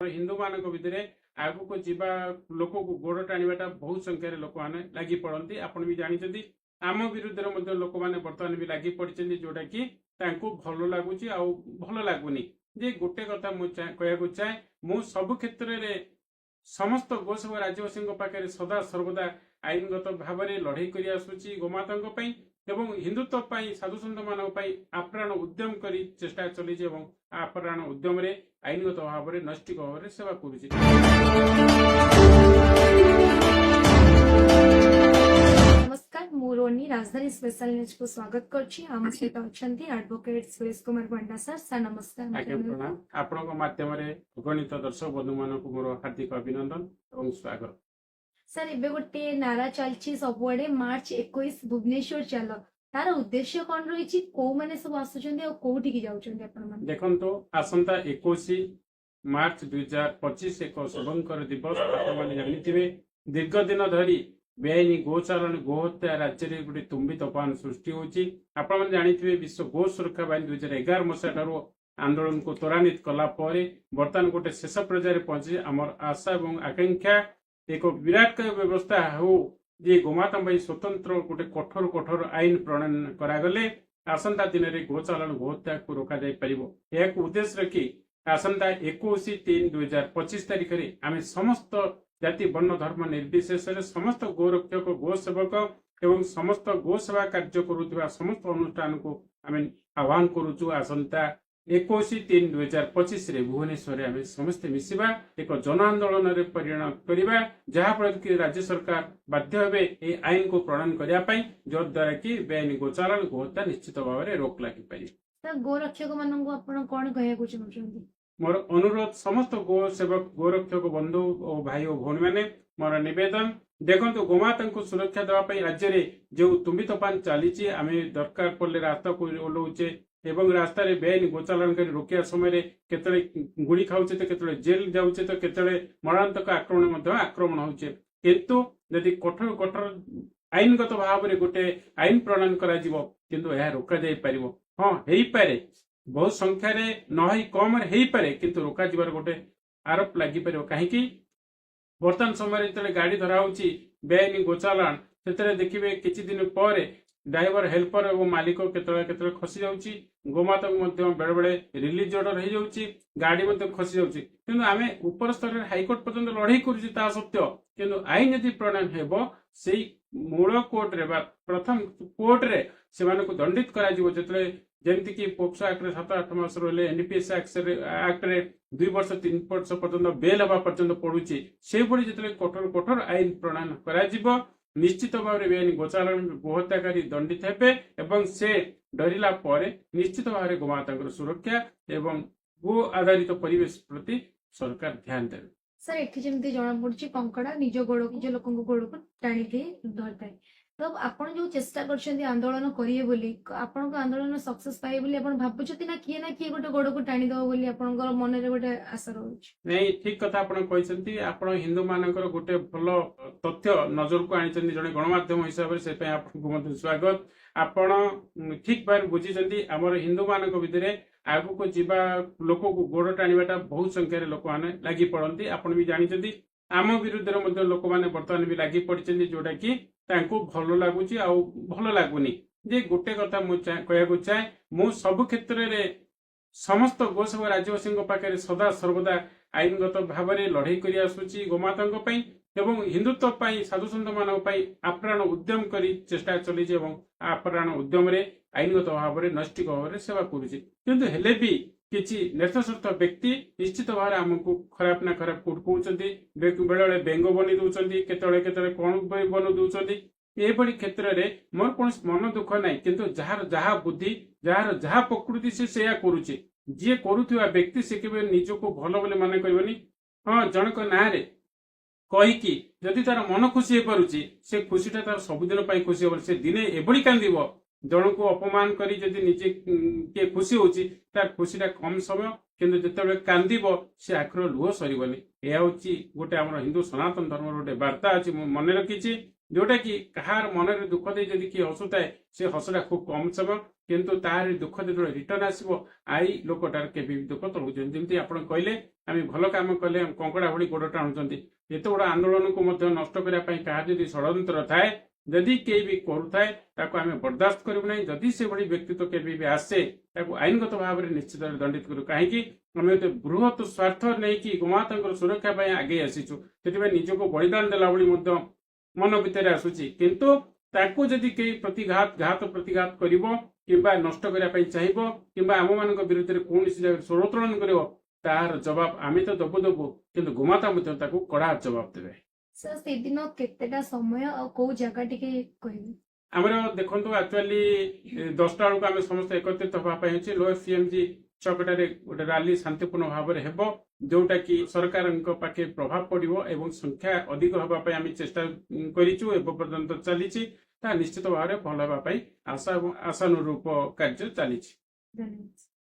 हिंदू मान भितर आगु को जीवा लोक को गोड़ टाणीटा बहुत संख्यार लोक मैंने लगी पड़ती आपण भी जानते आम विरुद्ध लोक मैंने बर्तमान भी लगी पड़ते जोटा कि भल लगुच भल लगुनि जे गोटे कथा मुझे कहू चाहे मु सब क्षेत्र में समस्त गोसभा राज्यवासी पाखे सदा सर्वदा आईनगत भाव में लड़े कर आसूची गोमाता एवं हिंदुत्व साधु सन्त मान आप्राण उद्यम कर चेष्टा चली आप्राण उद्यम आईनगत भाव में नैष्ठिक भाव में सेवा करुच्ची। नमस्कार मु रोनी राजधानी स्पेशल न्यूज को स्वागत करछि। हम सहित अछंती एडवोकेट सुरेश कुमार पंडा सर। सर नमस्कार। आज्ञा प्रणाम। आपनक माध्यम रे गणित दर्शक बंधु मानक मोर हार्दिक अभिनंदन और स्वागत। सर एबे गोटे नारा चलछि सबुआडे मार्च 21 भुवनेश्वर चल तार उद्देश्य कोन रहिछि को माने सब आसुचंदी और कोठी की जाउचंदी आपण माने देखंतो आसंता 21 मार्च 2025 एक शुभंकर दिवस आपण माने जानिथिबे दीर्घ दिन धरी बेआईनी गोचारण गोहत्या राज्य में गोटे तुम्बी तोफान सृष्टि होची। आपण माने जानिथिबे विश्व गो सुरक्षा बाहिनी 2011 मसीहा ठारू आंदोलन को त्वरान्वित कला परे वर्तमान गोटे शेष पर्यायर पहुंची आमर आशा और आकांक्षा एक विराट व्यवस्था हो जे गोमाता स्वतंत्र गोटे कठोर कठोर आईन प्रणयन करागले आसंता दिन में गोचालन गोहत्या को रोक यह उद्देश्य रखी आसंता 21/3/2025 तारीख में आम समस्त जाति वर्ण धर्म निर्विशेष समस्त गोरक्षक गोसेवक एवं समस्त गोसेवा कार्य करुवा समस्त अनुष्ठान को आम आह्वान करुचु आसंता 21/3/2025 भुवनेश्वर आम समस्ते मिसिबा एक जन आंदोलन में परिणत करवा जहाँफल कि राज्य सरकार बाध्य हे आईन को प्रणयन करने जद्वारा कि बेआईन गोचारण गोहत्या निश्चित भाव में रोक लगी पार। गोरक्षक मान कौन कहू चाहते मोर अनुरोध समस्त गो सेवक गोरक्षक बंधु और भाई और भौणी मैंने मोर निवेदन देखो गोमाता को सुरक्षा देवाई राज्य में जो तुम्बी तोफान चली आम दरकार पड़े रास्ता को ओह्लौचे एवं रास्ता रे बेआईन गोचालन कर रोकिया समय केतले गुड़ी खाऊचे तो केतले जेल जाऊचे तो केतले मरणांतक आक्रमण आक्रमण होचे किंतु यदि कठोर कठोर आईनगत भाव में गोटे आईन प्रणयन करा यह रोक जाई परिबो। हाँ हेई पारे बहुत संख्यार नई कम पारे किंतु रोक जीवार गोटे आरोप लगी पार कहीं बर्तमान समय जो गाड़ी धरा बेआईन गोचालान से देखिए किसी दिन पर ड्राइवर हेल्पर और मालिक केतले खसी जाउची गोमाता बेले बेले रिलीज ऑर्डर हो जाउची गाड़ी खसी जाउची किंतु आमे ऊपर स्तर हाईकोर्ट पर्यंत लड़ाई करुची ता सत्य किंतु आईन यदि प्रणयन हेबो सेई मूल कोर्ट रे प्रथम कोर्ट रे से मानको दंडित करा जिवो जेतले जेमति कि पोक्सो एक्ट रे 7-8 मास रहले एनडीपीएस एक्ट रे 2 वर्ष 3 वर्ष पर्यंत बेल हवा पर्यंत पड़ुची से बड़ी जेतले कठोर कठोर आईन प्रणयन करा जिवो निश्चित भाव में बेआईन गोचालन गोहत्याकारी दंडित हेबे एवं से डरिला पर निश्चित भाव में गोमाता सुरक्षा एवं गो आधारित परिवेश प्रति सरकार ध्यान देवे। सर एठी जेमती जना पड़छि कंकड़ा निज गोड़ को जो लोकन को गोड़ को टाणी के धरताय तो आपण जो चेष्टा करछन्ती आंदोलन करिए बोली आपण को आंदोलन सक्सेस पाए बोली आपण भाबुछती ना किए गोटे गोड़ को टाणी दो बोली आपनकर मन रे गोटे आशा रहउछि नहीं ठीक कथा आपण कहछन्ती आपण हिंदू मानकर गोटे भलो तथ्य नजर को आनिछन्ती जने गणमाध्यम हिसाब से पे आपको मत स्वागत आपण ठीक बार बुझिछन्ती हमर हिंदू मानक भितर आगु को जीवा लोक को गोड़ टाणीटा बहुत संख्यार लोक मैंने लगी पड़ती आपण भी जानते आम विरुद्ध लोक मैंने बर्तमान भी लगी पड़ते जोटा कि भल लगुच भल लगुनि जे गोटे कथा मुझे कहू चाहे मु सब क्षेत्र में समस्त गोसभा राज्यवासी पाखे सदा सर्वदा आईनगत भाव में लड़े कर आसूची गोमाता एवं हिंदुत्व साधु सन्त मान आप्राण उद्यम कर चेष्टा चली आप्राण उद्यम आईनगत भाव में नैष्ठिक भाव में सेवा करुच्ची किंतु हेले भी किसी नेतृस्थ व्यक्ति निश्चित भाव में आमको खराब ना खराब कहते बेले बेले बेंग बनी दौरान केतले कौन बन दौरान यही क्षेत्र में मोर कौन मन दुख ना किंतु जार जहा बुद्धि जार जहा प्रकृति से करुचे जी करुवा व्यक्ति से केवल निजको भल बोले मन करनी। हाँ जनक ना कहीकि जदि तार मन खुशी हो पारुची से खुशीटा तार सबुदिन खुशी हे से दिने एभली कांदिब जन को अपमान करी जदि निजे किए खुशी होची तार खुशीटा कम समय किंतु जिते कांदिब से आखिर लुह सरबनी यह हूँ गोटे आम हिंदू सनातन धर्म गोटे वार्ता अच्छी मन रखी जोटा कि कहार मन में दुख दे जदि किए हसुए से हसटा खूब कम समय କିନ୍ତୁ ତାର ଦୁଃଖ ଯେତେବେଳେ ରିଟର୍ନ ଆସିବ ଆଇ ଲୋକଟାର କେବେ ବି ଦୁଃଖ ତଳୁଛନ୍ତି। ଯେମିତି ଆପଣ କହିଲେ ଆମେ ଭଲ କାମ କଲେ କଙ୍କଡା ଭଳି ଗୋଡ ଟାଣୁଛନ୍ତି। ଏତେ ବଡ ଆନ୍ଦୋଳନକୁ ମଧ୍ୟ ନଷ୍ଟ କରିବା ପାଇଁ କାହାର ଯଦି ଷଡଯନ୍ତ୍ର ଥାଏ, ଯଦି କେହି ବି କରୁଥାଏ ତାକୁ ଆମେ ବରଦାସ୍ତ କରିବୁ ନାହିଁ। ଯଦି ସେଭଳି ବ୍ୟକ୍ତିତ୍ୱ କେବେ ବି ଆସେ ତାକୁ ଆଇନଗତ ଭାବରେ ନିଶ୍ଚିତ ଭାବରେ ଦଣ୍ଡିତ କରୁ। କାହିଁକି ଆମେ ଏତେ ବୃହତ ସ୍ୱାର୍ଥ ନେଇକି ଗୋମାତାଙ୍କର ସୁରକ୍ଷା ପାଇଁ ଆଗେଇ ଆସିଛୁ, ସେଥିପାଇଁ ନିଜକୁ ବଳିଦାନ ଦେଲା ଭଳି ମଧ୍ୟ ମନ ଭିତରେ ଆସୁଛି। କିନ୍ତୁ ତାକୁ ଯଦି କେହି ଘାତ ପ୍ରତିଘାତ କରିବ କିମ୍ବା ନଷ୍ଟ କରିବା ପାଇଁ ଚାହିଁବ କିମ୍ବା ଆମମାନଙ୍କ ବିରୁଦ୍ଧରେ କୌଣସି ଜାଗାରେ ସ୍ୱରୋତ୍ତୋଳନ କରିବ, ତାହାର ଜବାବ ଆମେ ତ ଦବୁ, କିନ୍ତୁ ଗୋମାତା ମଧ୍ୟ ତାକୁ କଡା ଜବାବ ଦେବେ। ସାର୍ ସେଦିନ କେତେଟା ସମୟ ଆଉ କୋଉ ଜାଗା ଟିକେ କହିବେ? ଆମର ଦେଖନ୍ତୁ ଆକ୍ଚୁଆଲି 10ଟା ବେଳକୁ ଆମେ ସମସ୍ତେ ଏକତ୍ରିତ ହେବା ପାଇଁ ଅଛି। ଲୋୟର ସିଏମଜି ଚକଟାରେ ଗୋଟେ ରାଲି ଶାନ୍ତିପୂର୍ଣ୍ଣ ଭାବରେ ହେବ, ଯୋଉଟା କି ସରକାରଙ୍କ ପାଖେ ପ୍ରଭାବ ପଡିବ ଏବଂ ସଂଖ୍ୟା ଅଧିକ ହେବା ପାଇଁ ଆମେ ଚେଷ୍ଟା କରିଛୁ, ଏବେ ପର୍ଯ୍ୟନ୍ତ ଚାଲିଛି। ତାହା ନିଶ୍ଚିତ ଭାବରେ ଭଲ ହେବା ପାଇଁ ଆଶାନୁରୂପ କାର୍ଯ୍ୟ ଚାଲିଛି। ଧନ୍ୟବାଦ।